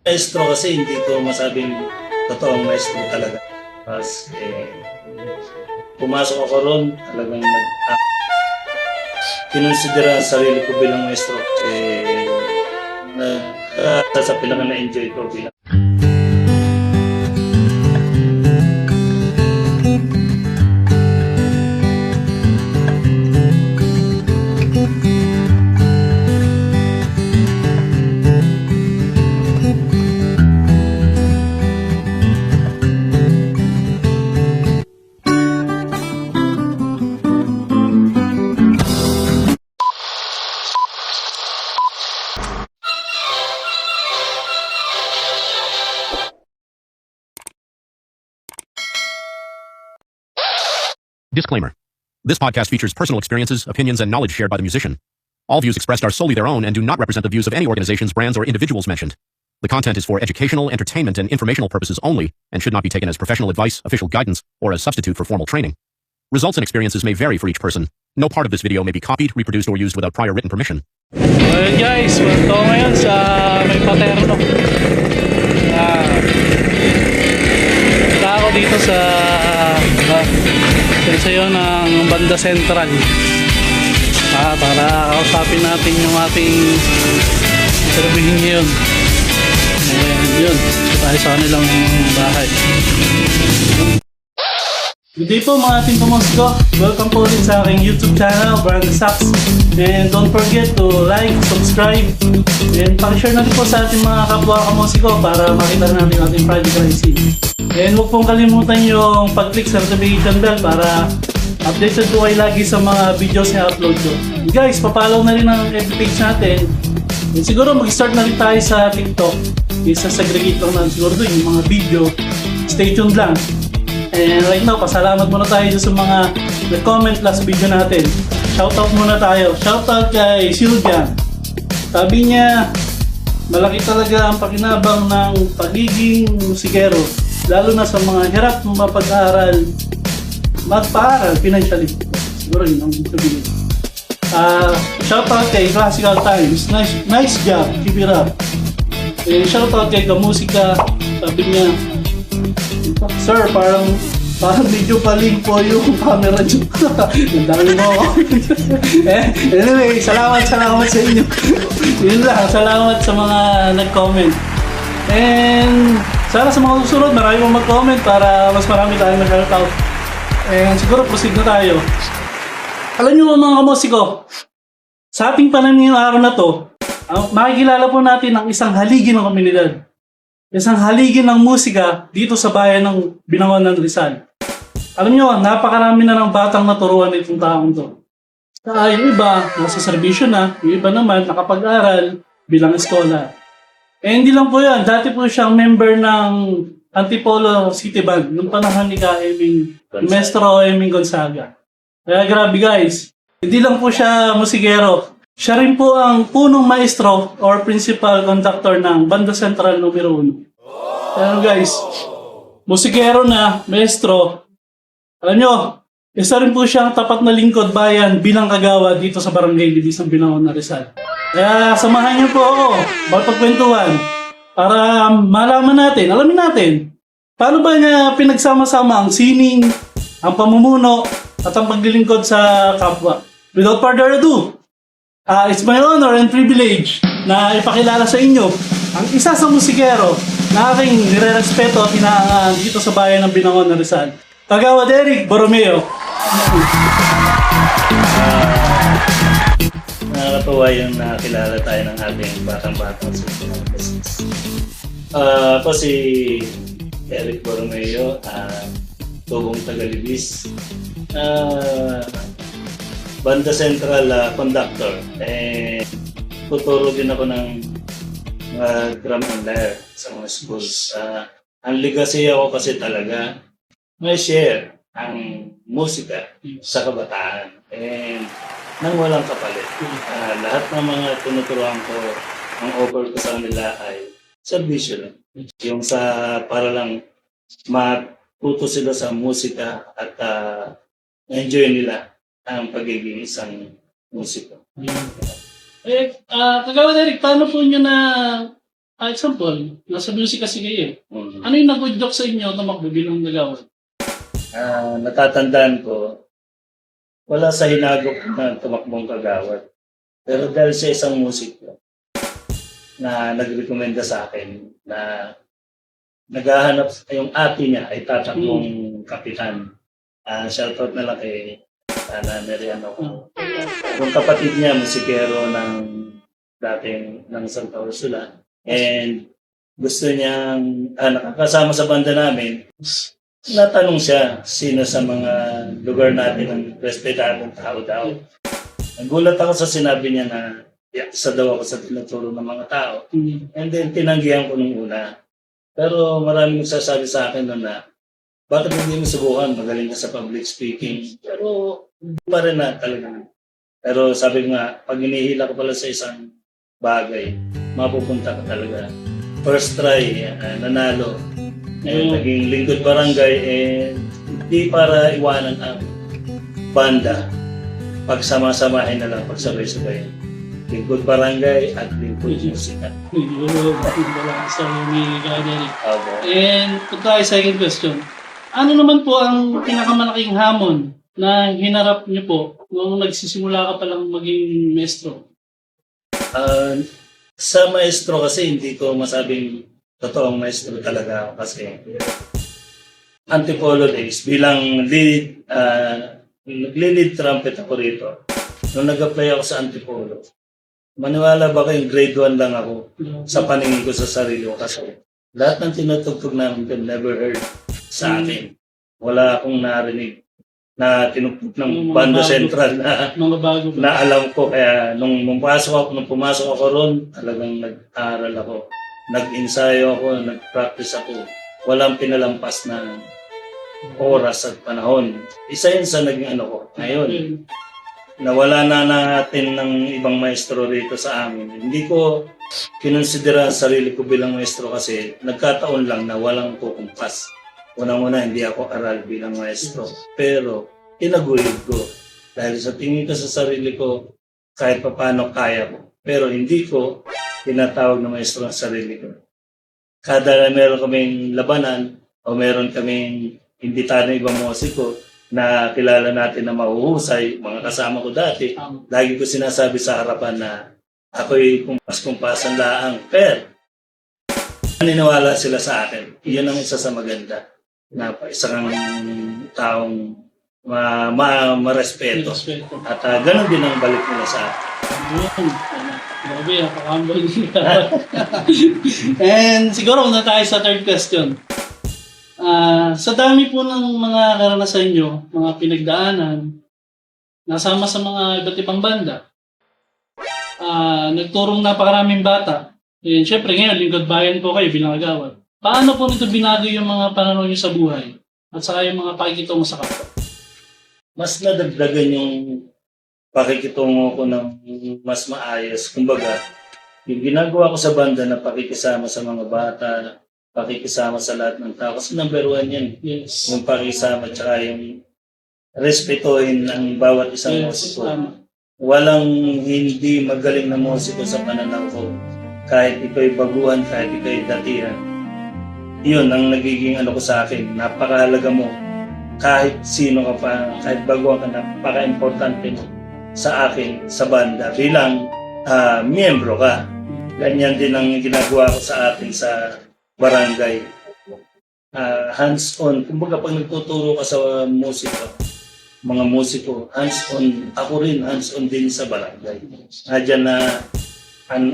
Maestro kasi hindi ko masabing totoong maestro talaga. Tapos, pumasok ako ron, talagang kinonsidera ang sarili ko bilang maestro. Sa pinaka na-enjoy ko bilang Disclaimer. This podcast features personal experiences, opinions, and knowledge shared by the musician. All views expressed are solely their own and do not represent the views of any organizations, brands, or individuals mentioned. The content is for educational, entertainment, and informational purposes only and should not be taken as professional advice, official guidance, or as substitute for formal training. Results and experiences may vary for each person. No part of this video may be copied, reproduced, or used without prior written permission. Well guys, ito ngayon sa may paterno. Punta ako dito sa Tensayon ng Banda Sentral para kausapin natin yung ating sabihin ngayon. And yun, tayo sa kanilang bahay. Good day po mga ating kamusiko. Welcome po ulit sa aking YouTube channel, Brand Sax. And don't forget to like, subscribe, and pakishare na rin po sa ating mga kapwa kamusiko para makita natin ating private rising. And huwag pong kalimutan yung pag-click sa notification bell para updated po kayo lagi sa mga videos na upload ko. And guys, papalaw na rin ang FB page natin. And siguro mag-start na rin tayo sa TikTok. Isa-segregate lang na siguro doon yung mga video. Stay tuned lang. And right now, pasalamat muna tayo sa mga nag-comment last video natin. Shoutout muna tayo. Shoutout kay Sylvian. Sabi niya, malaki talaga ang pakinabang ng pagiging musikero. Lalo na sa mga hirap ng mapag-aaral, magpa-aral financially. Siguro yun ang sabihin. Shoutout kay Classical Times. Nice job. Keep it up. And shoutout kay Kamusika. Sabi niya, sir, parang medyo paling po yung camera nyo. Ang dami mo ako. Anyway, salamat sa inyo. Yun lang, salamat sa mga nag-comment. And sana sa mga susunod, marami mong mag-comment para mas marami tayong mag-shoutout. And siguro proceed na tayo. Alam nyo mga kamusiko, sa ating panahon ng araw na to, makikilala po natin ang isang haligi ng komunidad. Isang haligi ng musika dito sa bayan ng Binangon ng Rizal. Alam nyo, napakarami na ng batang naturuan itong taong to. Yung iba, nasa serbisyo na. Yung iba naman, nakapag-aral bilang eskola. Hindi lang po yan. Dati po siyang member ng Antipolo City Band nung panahon ni Maestro Eming Gonzaga. Kaya grabe guys, hindi lang po siya musikero. Siya rin po ang punong maestro or principal conductor ng Banda Sentral numero 1. Ayan guys, musikero na, maestro. Alam nyo, isa rin po siyang tapat na lingkod bayan bilang kagawa dito sa Barangay Libis ng Binangon na Rizal. Kaya samahan niyo po ako, magpagkwentuhan para malaman natin, alamin natin, paano ba niya pinagsama-sama ang sining, ang pamumuno, at ang paglilingkod sa kapwa. Without further ado, it's my honor and privilege na ipakilala sa inyo ang isa sa musikero na aking nire-respeto at hinahangaan dito sa bayan ng Binangon na Rizal. Kagawad Eric Borromeo. nakakatuwa yung nakilala tayo ng ating batang-batang business. Ako si Eric Borromeo, tubong Tagalibis. Banda Sentral conductor. Tuturo din ako ng drum and lyre sa mga schools. Ang legacy ako kasi talaga may share ang musika sa kabataan. And nang walang kapalit. Lahat ng mga tinuturuan ko, ang offer ko sa kanila ay serbisyo lang. Yung para lang matuto sila sa musika at enjoy nila ang pagiging isang musiko. Kagawad Eric, paano po nyo na Example, nasa music kasi kayo eh. Mm. Ano yung nag-joke sa inyo na magbibilang nagawad? Natatandaan ko, wala sa hinagok na tumakbong kagawad. Pero dahil sa isang musiko na nagrekomenda sa akin na naghahanap, yung ate niya ay tatakbong kapitan. Shoutout na lang kay Nanay Riano. Yung kapatid niya, musikero ng dating ng Santa Ursula. And gusto niyang, nakakasama sa banda namin, natanong siya sino sa mga lugar natin ang respetadong tao daw. Nagulat ako sa sinabi niya na isa daw ako sa tinuturo ng mga tao. And then tinanggihan ko nung una. Pero maraming nagsasabi sa akin noon na bakit hindi mo subukan, magaling ka sa public speaking. Pero hindi pa rin na talaga. Pero sabi ko nga, pag hinihila ko pala sa isang bagay, mapupunta ka talaga. First try, nanalo. Naging lingkod barangay, hindi para iwanan ang banda. Pagsama-samahin na lang, pagsabay-sabay. Lingkod barangay at lingkod musika. Wala sa may gagawin. Abo. And ito tayo second question. Ano naman po ang pinakamalaking hamon na hinarap niyo po nung nagsisimula ka palang maging maestro? Sa maestro kasi hindi ko masabing totoong maestro talaga ako kasi Antipolo days bilang lead, nagli-lead trumpet ako rito. Nung nag-apply ako sa Antipolo, maniwala ba kayong grade 1 lang ako sa paningin ko sa sarili ko kasi lahat ng tinutugtog namin ko never heard sa akin. Wala akong narinig na tinugtog ng banda central na Mga bago ba? na alam ko. Kaya nung pumasok ako ron, talagang nag-aaral ako. Nag-ensayo ako, nag-practice ako. Walang pinalampas na oras at panahon. Isa yun sa naging ko. Ngayon, nawala na natin ng ibang maestro rito sa amin. Hindi ko kinonsidera ang sarili ko bilang maestro kasi nagkataon lang na walang kukumpas. Unang-una, hindi ako aral bilang maestro. Pero, tinaguyod ko. Dahil sa tingin ko sa sarili ko, kahit pa paano kaya ko. Pero hindi ko tinatawag na maestro ang sarili ko. Kada meron kaming labanan o meron kaming imbitado ng ibang musiko na kilala natin na mahuhusay, mga kasama ko dati, lagi ko sinasabi sa harapan na ako'y kumpas-kumpasan laang. Pero, naniniwala sila sa akin. Iyon ang isa sa maganda na isang taong marespeto. At ganun din ang balik nila sa akin. Yun. Grabe, napakambal nila. And siguro na tayo sa third question. Sa dami po ng mga karanasan nyo, mga pinagdaanan, nasama sa mga iba't ibang banda, nagturong napakaraming bata. And syempre ngayon, lingkod bayan po kayo bilang agawad. Paano po nito binago yung mga pananaw nyo sa buhay? At saka yung mga pakikitungo sa kapwa? Mas nadagdagan yung pakikitungo ko ng mas maayos. Kumbaga, yung ginagawa ko sa banda na pakikisama sa mga bata, pakikisama sa lahat ng tao. Kasi number 1 yan. Yes. Yung pakisama tsaka yung respetuhin ang bawat isang musiko. Tama. Walang hindi magaling na musiko sa pananaw ko. Kahit ito'y baguhan, kahit ito'y datihan. Yun ang nagiging ko sa akin. Napakahalaga mo. Kahit sino ka pa, kahit baguhan ka, napaka-importante mo sa akin, sa banda. Bilang miyembro ka. Ganyan din ang ginagawa ko sa atin sa barangay. Hands-on. Kumbaga pag nagtuturo ka sa mga musiko, hands-on. Ako rin, hands-on din sa barangay. Diyan na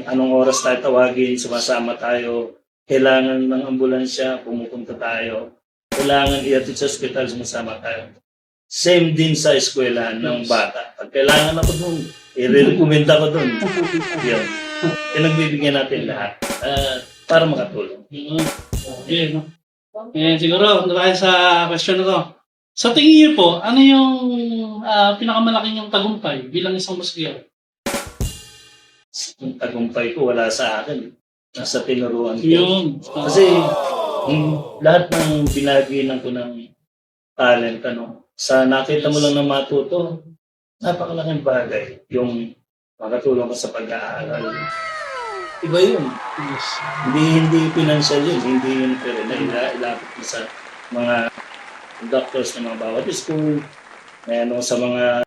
anong oras tayo tawagin, sumasama tayo. Kailangan ng ambulansya, pumupunta tayo. Kailangan iatid sa ospital, sumasama tayo. Same din sa eskwela ng bata. Pag kailangan ako dun, i-recommend ako dun. Yun. Pinagbibigyan natin lahat para makatulong. Okay, no? Siguro, dahil sa question na to. Sa tingin niyo po, ano yung pinakamalaking yung tagumpay bilang isang musikero? Yung tagumpay ko, wala sa akin. Nasa tinuruan ko. Yun. Kasi lahat ng binaginan ko ng talent, sa nakita mo lang na matuto, napakalaking bagay. Yung makatulong ka sa pag-aaral. iba yun. Yes. Hindi financial yun, hindi yun pero ilapit mo sa mga doctors ng mga bawat school, sa mga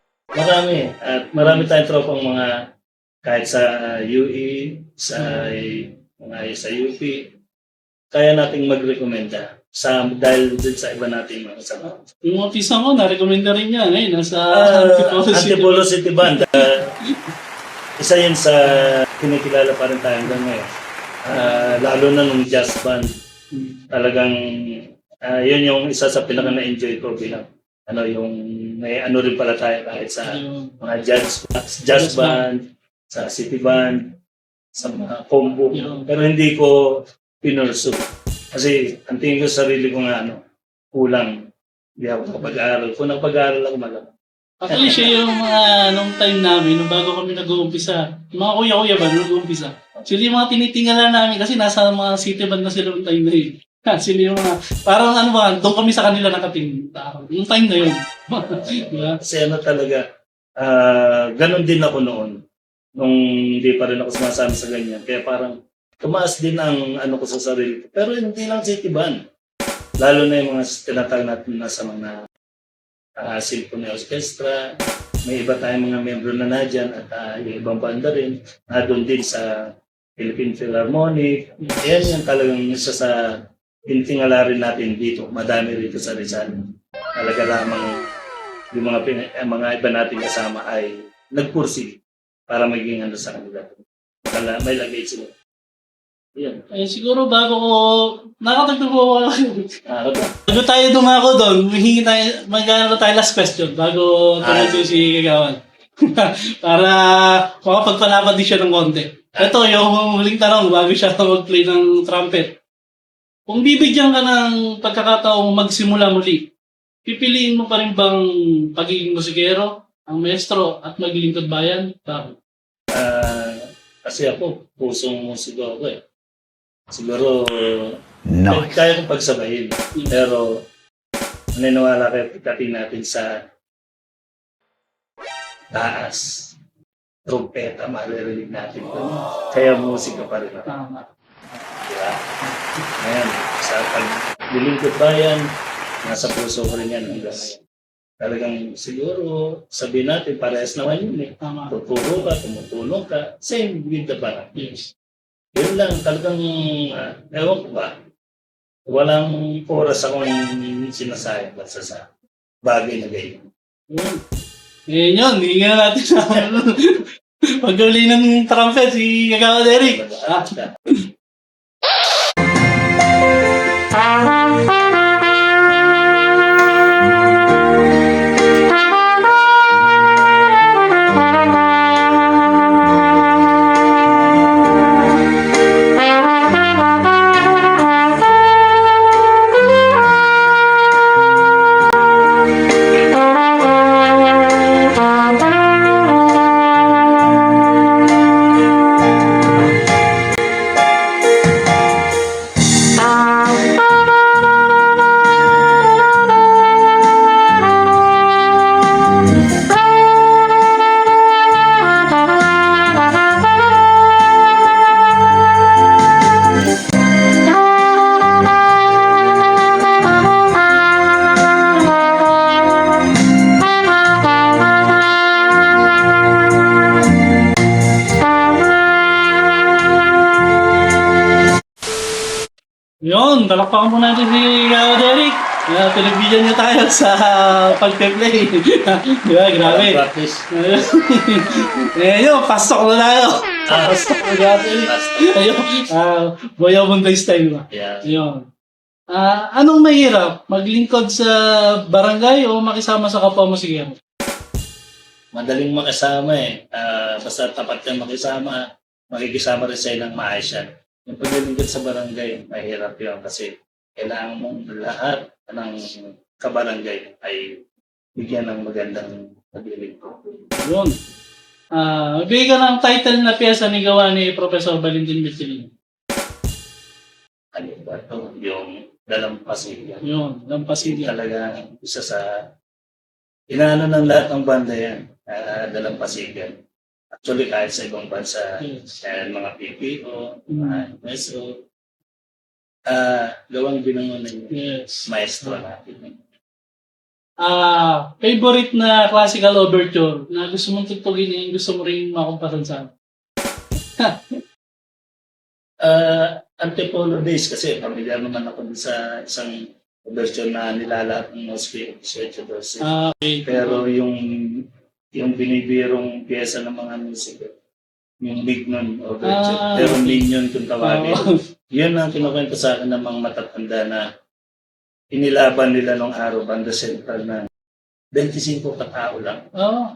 marami tayong tropang mga kahit sa UE, sa UP, kaya nating magrekomenda dahil din sa iba nating mga kasama. Yung mga pisa ko, na-recommend na rin niya. Ngayon, nasa Antipolo City Band. Isa yun sa kinikilala pa rin tayo hanggang ngayon. Lalo na nung jazz band. Talagang yun yung isa sa pinaka na-enjoy ko bilang yung may rin pala tayo kahit sa mga jazz band, sa city band, sa mga combo. Pero hindi ko pinursu. Kasi ang tingin ko sa sarili ko kulang. Hindi ako nakapag-aaral. Kung nakapag-aaral ako malamang. Actually, siya yung nung time namin, nung bago kami nag-uumpisa, yung mga kuya-kuya ba, nag-uumpisa. Sila yung mga tinitingala namin kasi nasa mga city band na sila yung time na yun. Sila yung mga, parang doon kami sa kanila nakatingin. Yung time na yun. Diba? Kasi talaga, ganon din ako noon. Nung hindi pa rin ako sumasama sa ganyan. Kaya parang tumaas din ang ko sa sarili ko. Pero hindi lang city band. Lalo na yung mga tinatawag natin na sa mga symphony orchestra. May iba tayong mga membro na dyan at yung ibang banda rin. Doon din sa Philippine Philharmonic. Yan yung talagang isa sa pintingala rin natin dito. Madami rito sa Rizal. Talaga lamang yung mga iba natin kasama ay nagpursige para maging sa kanila. May lagay sila. Yan. Eh, siguro bago ko, nakatagpo ko bago tayo dumako doon, magkano tayo last question bago tuloy si Kagawan. Para makapagpalapad din siya ng konti. Ito, yung huling tanong bago siya mag-play ng trumpet. Kung bibigyan ka ng pagkakataong magsimula muli, pipiliin mo pa rin bang pagiging musikero, ang maestro, at maglingkod bayan? Bakit? Kasi ako, pusong musiko ako eh. Siguro, kaya kong pagsabayin. Pero, naniniwala kayo pagdating natin sa taas, trumpeta, maririnig natin ito. Kaya musika pa rin ako. Tama. Diba? Ngayon, sa paglilingkod bayan, nasa puso ko rin yan hanggang ngayon. Talagang siguro, sabihin natin, parehas naman yun eh. Tama. Tuturo ka, tumutulong ka, same with the band. Yes. Yun lang, talagang, ewan ko ba, walang oras akong sinasayang basta sa bagay na ganyan. Eh yun, hingin na natin sa pag-uli ng trumpet, si Kagawa Derek. Yun, talakpakan po natin si Kagawa Derek. Pinagbigyan niya tayo sa pag-play. Diba, grabe. Practice. Eh, yun, pasok na tayo. Pasok na natin. Ayun, Boya Bunday style ba? Yeah. Yun. Anong mahirap? Maglingkod sa barangay o makisama sa kapwa musikero? Madaling makisama eh. Basta tapat kang makikisama rin sa ilang maayos yan. Yung paglilingkod sa barangay, mahirap yun kasi kailangan mong lahat ng kabarangay ay bigyan ng magandang paglilingkod. Yun. Magbigay ka ng title na piyesa ni gawa ni Professor Valentin Michelin. Ano ba ito? Yung Dalampasigan. Yun, Dalampasigan. Talaga isa sa inaano ng lahat ng banda yan. Dalampasigan. At Actually, kahit sa ibang bansa, Yes. mga PPO, mga MSO, gawang binangon ng Yes. maestro natin. Favorite na classical overture na gusto mong tugtugin yung gusto mo rin makumpasan sa amin? Antipolo Days kasi pamilyar naman ako dun sa isang version na nilalat ng Mosby of 1812. Okay. Pero yung binibirong pyesa ng mga musiko, yung Mignon overture, pero okay. Mignon kung tawagin. Yun ang kinukwento sa akin ng mga matatanda na inilaban nila nung araw banda sentral na 25 katao lang.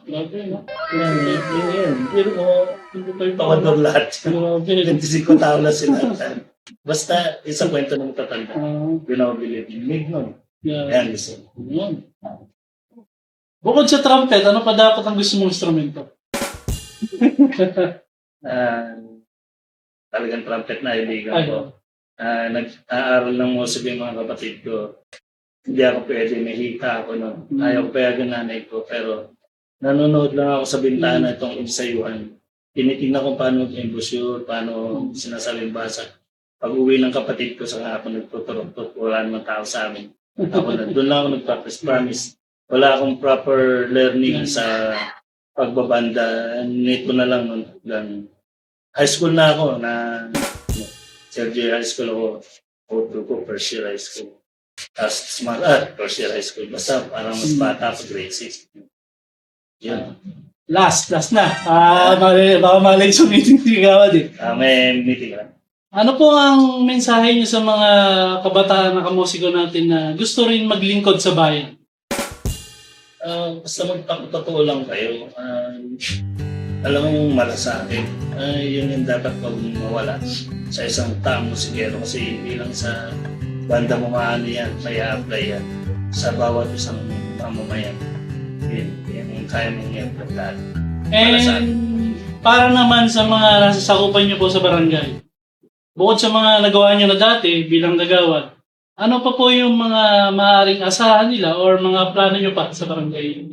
Grabe, no? Yan. Pero Hindi pa yung tawador lahat. Grabe. 25 tao lang sila. Basta isang kwento ng matatanda. Binabilib yung Mignon. Yeah. Yan, listen. Yun. Bukod sa trumpet, ano pa dapat ang gusto mong instrumento? Talagang trumpet na ibigan ko. Nag-aaral ng musik yung mga kapatid ko. Hindi ako pwede, mahika ako nun. Ayaw ko payagan nanay ko, pero nanonood lang ako sa bintana itong ensayuhan. Tinitingnan ko paano embosure, paano sinasabing basa. Pag uwi ng kapatid ko, saka ako nagtuturok-turok, wala naman tao sa amin. Doon lang ako nag-practice, promise. Wala akong proper learning sa pagbabanda. Nito na lang nun. High school na ako, Sergio High School ako. Auto ko, first year high school. Tapos first year high school. Basta parang mas bata ako, grade 6. Yun. Last na. Baka malay sumiting si Gawad eh. May meeting lang. Ano po ang mensahe niyo sa mga kabataan na kamusiko natin na gusto rin maglingkod sa bayan? Basta magpakatotoo lang kayo. Alam mo yung malasakit. Yun yung dapat pag mawala sa isang taong musikero kasi hindi lang sa banda mo maano yan, may apply yan sa bawat isang mamamayan. Yun yung kaya mong yan lahat. And para naman sa mga nasasakupan niyo po sa barangay, bukod sa mga nagawa niyo na dati bilang gagawad, ano pa po yung mga maaaring asahan nila or mga plano niyo pa sa barangay?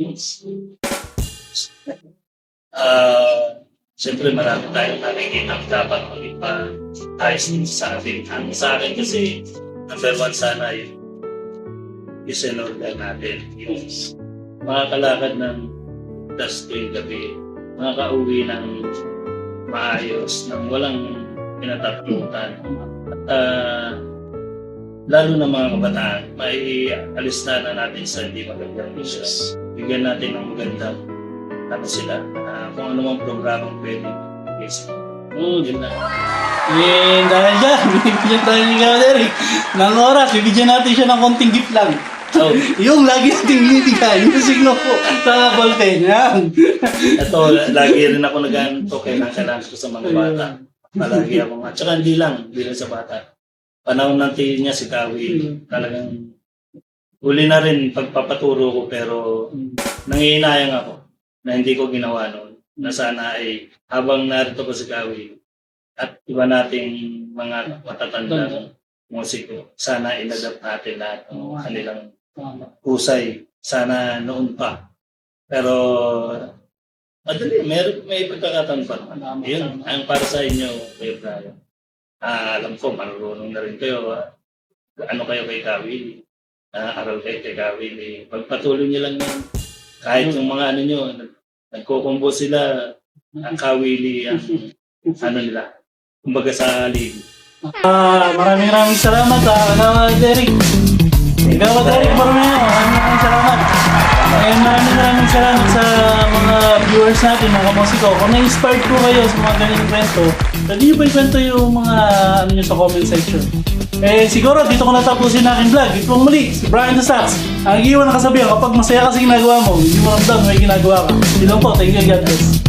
Siyempre marami tayong nakikita dapat maging pa ayos din sa atin. Ang sa akin kasi, number one sana yung isinurgan natin. Yung makakalakad ng das tuwing gabi, makakauwi ng maayos, ng walang pinatatakutan. At lalo na mga kabataan, may alis na natin sa hindi magandang issues. Bigyan natin ng magandang sila. Kung ano mang programang pwede. Yes. Yun na. And dahil dyan, bibigyan tayo ni Gawad Eric ng oras. Bibigyan natin siya ng konting gift lang. Oh. Yung lagi nating binibigyan, yung signo ko sa ballpen. Yan. Ito, lagi rin ako nag-anto kailangan ko sa mga bata. Palagi ako nga. Tsaka hindi lang sa bata. Panahon natin niya si Kawi. Talagang huli na rin pagpapaturo ko pero nangihinayang ako na hindi ko ginawa noon. Na sana ay habang narito ko si Kawi at iba nating mga matatandang musiko, sana inadapt natin lahat ng kanilang husay. Sana noon pa. Pero madali, may pagkakataon pa naman. Yun, ang para sa inyo, Kuya Brian. Alam ko, marunong na rin kayo. Ano kayo kay Kawi? Aral kayo kay Kawi. Pagpatuloy niyo lang yun. Kahit yung mga ano nyo, nagkukumbo sila, ang kawili, ang ano nila, kumbaga sa league. Maraming salamat Gawad Eric. Gawad Eric, maraming salamat. Maraming salamat sa mga viewers natin, mga musiko. Kung na-inspired po kayo sa mga ganitong kwento, pwede nyo ba ikwento yung mga ano nyo sa comment section? Siguro dito ko natapusin aking vlog. Ito pong muli, si Brian the Sax. Ang iwan ng kasabihan, kapag masaya kasi ginagawa mo, hindi mo ramdam may ginagawa ka. Yun lang po, thank you, God bless.